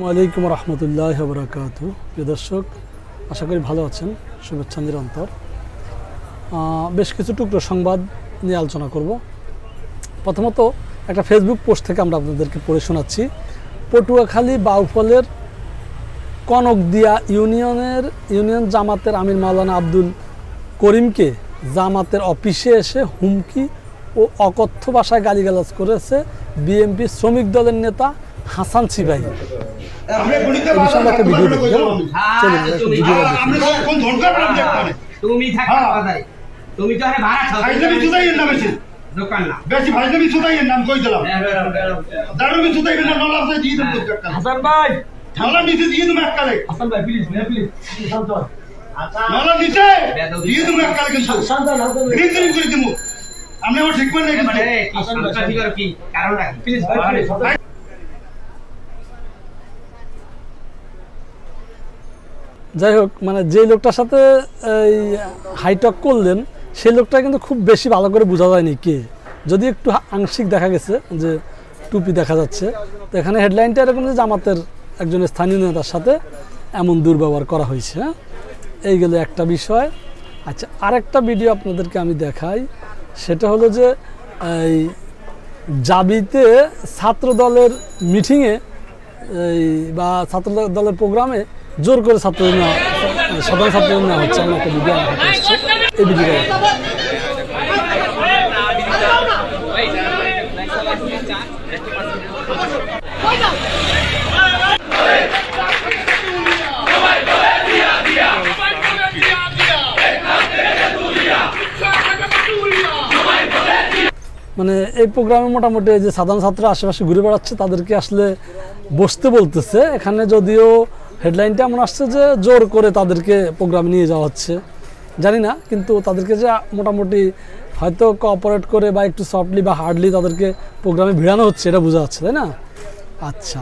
ওয়ালাইকুম রহমতুল্লাহ বরকাতু। প্রিয় দর্শক, আশা করি ভালো আছেন। শুভেচ্ছা নিরন্তর। বেশ কিছু টুকরো সংবাদ নিয়ে আলোচনা করব। প্রথমত একটা ফেসবুক পোস্ট থেকে আমরা আপনাদেরকে পড়ে শোনাচ্ছি। পটুয়াখালী বাউফলের কনকদিয়া ইউনিয়ন জামাতের আমির মাওলানা আব্দুল করিমকে জামাতের অফিসে এসে হুমকি ও অকথ্য ভাষায় গালিগালাজ করেছে বিএনপি শ্রমিক দলের নেতা হাসান সিপাহী। যাই হোক, মানে যে লোকটার সাথে এই হাইটক করলেন সেই লোকটা কিন্তু খুব বেশি ভালো করে বোঝা যায়নি কে, যদি একটু আংশিক দেখা গেছে যে টুপি দেখা যাচ্ছে। তো এখানে হেডলাইনটা এরকম যে জামাতের একজন স্থানীয় নেতার সাথে এমন দুর্ব্যবহার করা হয়েছে। এই গেল একটা বিষয়। আচ্ছা, আরেকটা ভিডিও আপনাদেরকে আমি দেখাই। সেটা হলো যে এই জাবিতে ছাত্র দলের মিটিংয়ে বা ছাত্র দলের প্রোগ্রামে জোর করে সাধারণ ছাত্র নেওয়া হচ্ছে। এমন একটা ভিডিও আমার হাতে আসছে। এই ভিডিওটা মানে এই প্রোগ্রামে মোটামুটি যে সাধারণ ছাত্র আশেপাশে ঘুরে বেড়াচ্ছে তাদেরকে আসলে বসতে বলতেছে। এখানে যদিও হেডলাইনটা এমন আসছে যে জোর করে তাদেরকে প্রোগ্রামে নিয়ে যাওয়া হচ্ছে, জানি না, কিন্তু তাদেরকে যে মোটামুটি হয়তো কোঅপারেট করে বা একটু সফটলি বা হার্ডলি তাদেরকে প্রোগ্রামে ভিড়ানো হচ্ছে, এটা বোঝা যাচ্ছে, তাই না? আচ্ছা,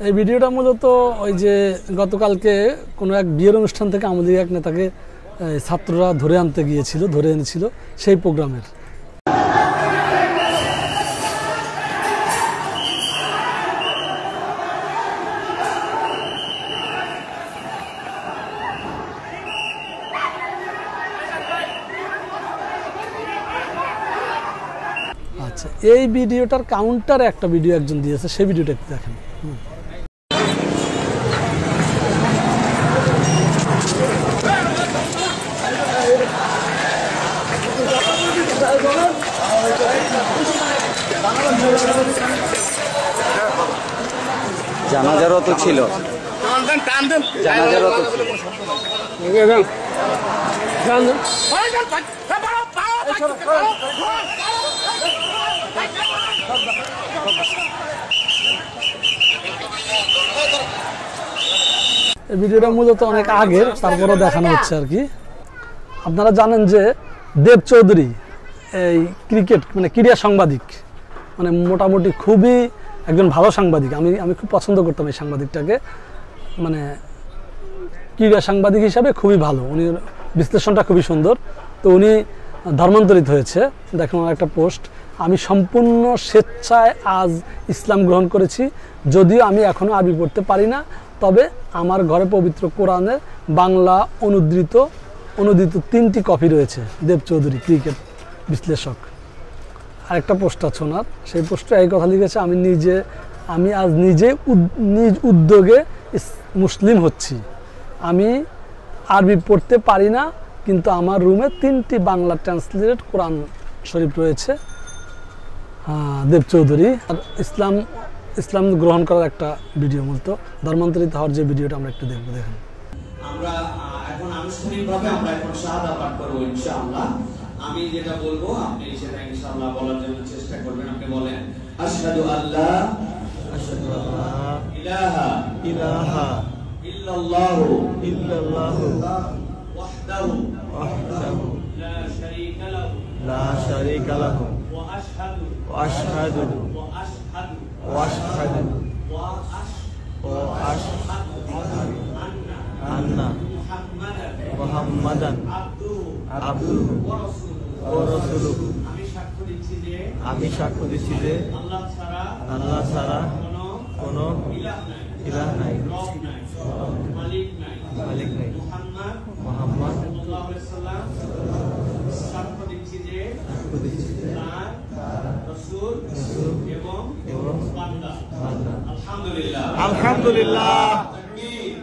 এই ভিডিওটা মূলত ওই যে গতকালকে কোনো এক বিয়ের অনুষ্ঠান থেকে আমাদের এক নেতাকে ছাত্ররা ধরে এনেছিল সেই প্রোগ্রামের। আচ্ছা, এই ভিডিওটার কাউন্টারে একটা ভিডিও একজন দিয়েছে, সেই ভিডিওটা একটু দেখেন। জানাজারও তো ছিল, জানাজারও তো ছিল। এই ভিডিওটা মূলত অনেক আগের, তারপরে দেখানো হচ্ছে আর কি। আপনারা জানেন যে দেব চৌধুরী এই ক্রিকেট মানে ক্রীড়া সাংবাদিক, মানে মোটামুটি খুবই একজন ভালো সাংবাদিক। আমি খুব পছন্দ করতাম এই সাংবাদিকটাকে, মানে ক্রীড়া সাংবাদিক হিসাবে খুবই ভালো, উনি বিশ্লেষণটা খুবই সুন্দর। তো উনি ধর্মান্তরিত হয়েছে। দেখুন একটা পোস্ট, আমি সম্পূর্ণ স্বেচ্ছায় আজ ইসলাম গ্রহণ করেছি, যদিও আমি এখনও আরবি পড়তে পারি না, তবে আমার ঘরে পবিত্র কোরআনের বাংলা অনুদিত 3টি কপি রয়েছে। দেব চৌধুরী ক্রিকেট বিশ্লেষক। আরেকটা পোস্ট আছে ওনার, সেই পোস্টে এই কথা লিখেছে, আমি আজ নিজ উদ্যোগে মুসলিম হচ্ছি। আমি আরবি পড়তে পারি না, কিন্তু আমার রুমে 3টি বাংলা ট্রান্সলেটেড কোরআন শরীফ রয়েছে। দেব চৌধুরী আর ইসলাম গ্রহণ করার একটা ভিডিও, মূলত ধর্মান্তরিত হওয়ার যে ভিডিওটা আমরা একটু দেখবো। দেখেন, আমরা এখন আনুষ্ঠানিকভাবে আমরা এখন শাহাদা পাঠ করব ইনশাআল্লাহ। আমি যেটা বলবো আপনি সেটা ইনশাআল্লাহ বলার জন্য চেষ্টা করবেন। আপনি বলেন, আশহাদু আল্লা ইলাহা ইল্লাল্লাহু ওয়াহদাহু লা শারীকা লাহু ওয়া আশহাদু আন্না মুহাম্মাদান আবদুহু ওয়া রাসূলুহু। আমি সাক্ষ্য দিচ্ছি যে আল্লাহ ছাড়া কোনো ইলাহ নাই, রব নাই, মালিক নাই, মালিক নাই, মুহাম্মদ মুহাম্মদ সাল্লাল্লাহু আলাইহি সাল্লাম সাক্ষ্য দিচ্ছি যে তার রাসূল এবং বান্দা। বান্দা। আলহামদুলিল্লাহ। আলহামদুলিল্লাহ। তাকবীর।